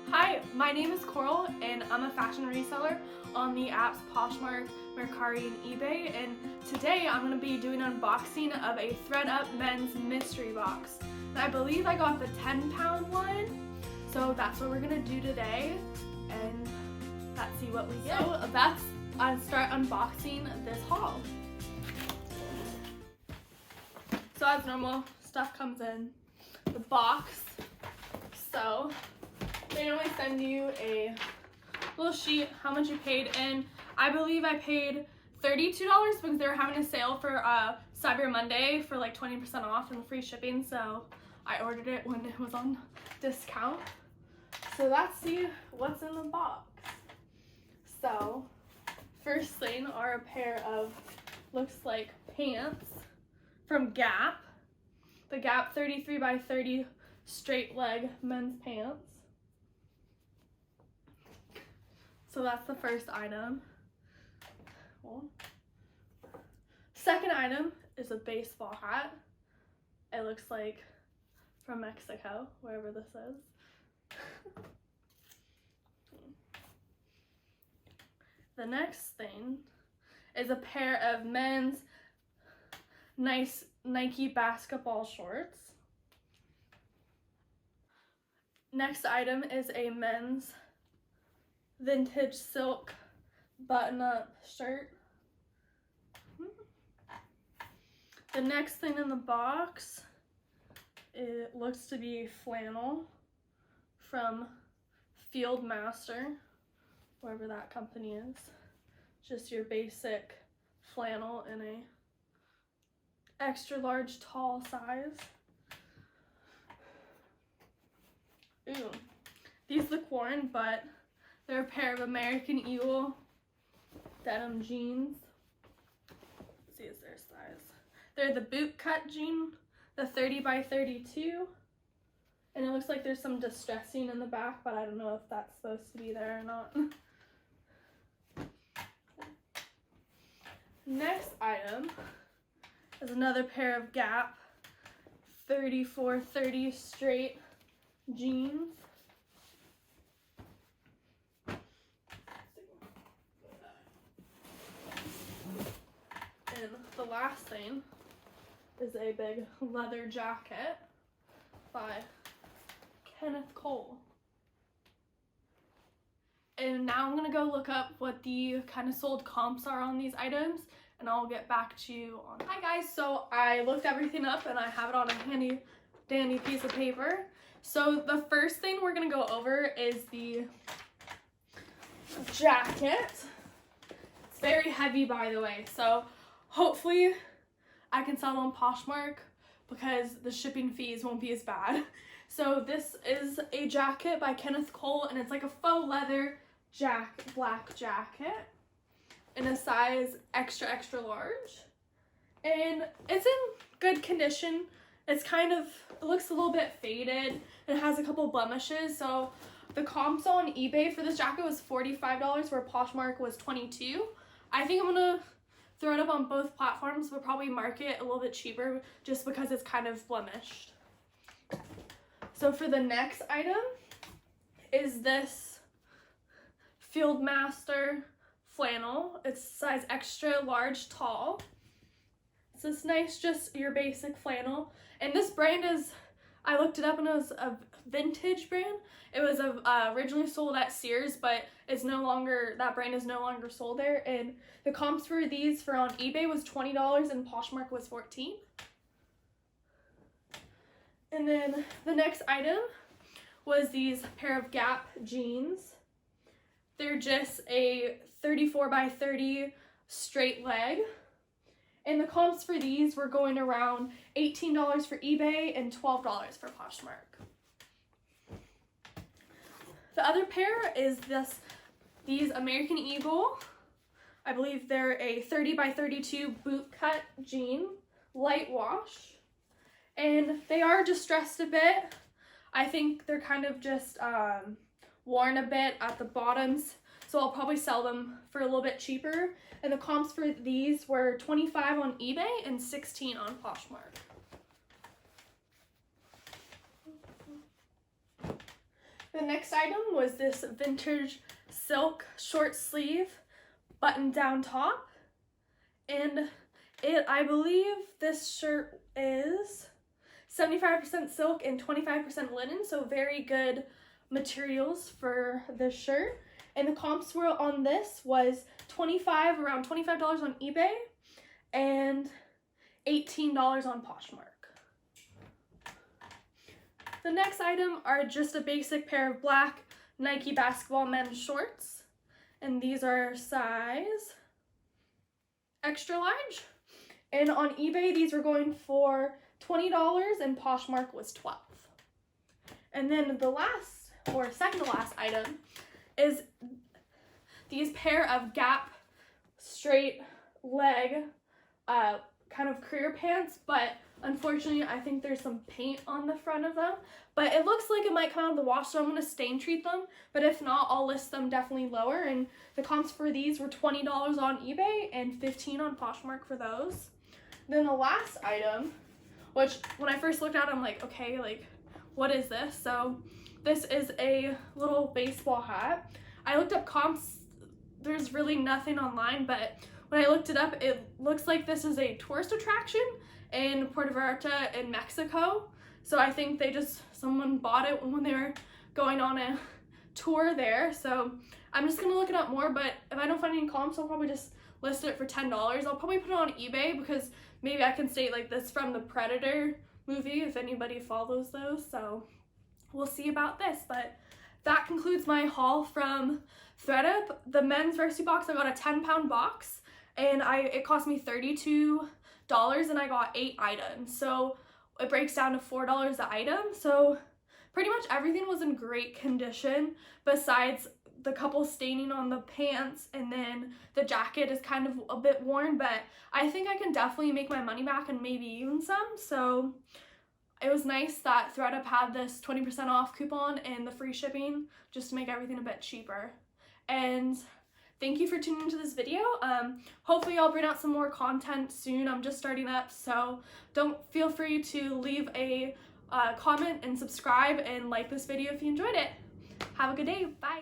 Hi, my name is Coral and I'm a fashion reseller on the apps Poshmark, Mercari, and eBay, and today I'm going to be doing an unboxing of a Thredup men's mystery box. And I believe I got the 10-pound one, so that's what we're going to do today, and let's see what we get. So that's, I'll start unboxing this haul. So as normal, stuff comes in the box. So they normally send you a little sheet, how much you paid, and I believe I paid $32 because they were having a sale for Cyber Monday for like 20% off and free shipping, so I ordered it when it was on discount. So let's see what's in the box. So first thing are a pair of, looks like pants from Gap. The Gap 33 by 30 straight leg men's pants. So that's the first item. Cool. Second item is a baseball hat. It looks like from Mexico, wherever this is. The next thing is a pair of men's nice Nike basketball shorts. Next item is a men's vintage silk button-up shirt. The next thing in the box, it looks to be flannel from Field Master, wherever that company is. Just your basic flannel in a extra large tall size. Ooh, these look worn, but they're a pair of American Eagle denim jeans. Let's see, is their size? They're the boot cut jean, the 30 by 32. And it looks like there's some distressing in the back, but I don't know if that's supposed to be there or not. Next item is another pair of Gap 34-30 straight jeans. And the last thing is a big leather jacket by Kenneth Cole. And now I'm gonna go look up what the kind of sold comps are on these items, and I'll get back to you on. Hi guys, so I looked everything up and I have it on a handy dandy piece of paper. So the first thing we're gonna go over is the jacket. It's very heavy, by the way, so hopefully I can sell it on Poshmark because the shipping fees won't be as bad. So this is a jacket by Kenneth Cole, and it's like a faux leather black jacket in a size extra large, and it's in good condition. It's kind of, it looks a little bit faded and it has a couple blemishes. So the comps on eBay for this jacket was $45, where Poshmark was $22. I think I'm gonna throw it up on both platforms, but probably market a little bit cheaper just because it's kind of blemished. So for the next item is this Field Master flannel. It's size extra large tall. It's this nice, just your basic flannel. And this brand is, I looked it up and it was a vintage brand. It was originally sold at Sears, but it's no longer, that brand is no longer sold there. And the comps for these for on eBay was $20 and Poshmark was $14. And then the next item was these pair of Gap jeans. They're just a 34 by 30 straight leg. And the comps for these were going around $18 for eBay and $12 for Poshmark. The other pair is these American Eagle. I believe they're a 30 by 32 boot cut jean, light wash. And they are distressed a bit. I think they're kind of just worn a bit at the bottoms, so I'll probably sell them for a little bit cheaper. And the comps for these were $25 on eBay and $16 on Poshmark. The next item was this vintage silk short sleeve button down top, and I believe this shirt is 75% silk and 25% linen, so very good materials for this shirt. And the comps were on this was around $25 on eBay and $18 on Poshmark. The next item are just a basic pair of black Nike basketball men's shorts, and these are size extra large. And on eBay, these were going for $20 and Poshmark was $12. And then the last, or second to last item is these pair of Gap straight leg kind of career pants, but unfortunately I think there's some paint on the front of them, but it looks like it might come out of the wash, so I'm going to stain treat them, but if not, I'll list them definitely lower. And the comps for these were $20 on eBay and $15 on Poshmark for those. Then the last item, which when I first looked at it, I'm like, okay, like, what is this? So this is a little baseball hat. I looked up comps. There's really nothing online, but when I looked it up, it looks like this is a tourist attraction in Puerto Vallarta in Mexico. So I think someone bought it when they were going on a tour there. So I'm just gonna look it up more, but if I don't find any comps, I'll probably just list it for $10. I'll probably put it on eBay because maybe I can state like this from the Predator movie if anybody follows those. So we'll see about this, but that concludes my haul from Thredup. The men's varsity box, I got a 10-pound box, and it cost me $32, and I got 8 items. So it breaks down to $4 a item. So pretty much everything was in great condition besides the couple staining on the pants, and then the jacket is kind of a bit worn, but I think I can definitely make my money back and maybe even some. So it was nice that Thredup had this 20% off coupon and the free shipping just to make everything a bit cheaper. And thank you for tuning into this video. Hopefully I'll bring out some more content soon. I'm just starting up, so don't feel free to leave a comment and subscribe and like this video if you enjoyed it. Have a good day. Bye.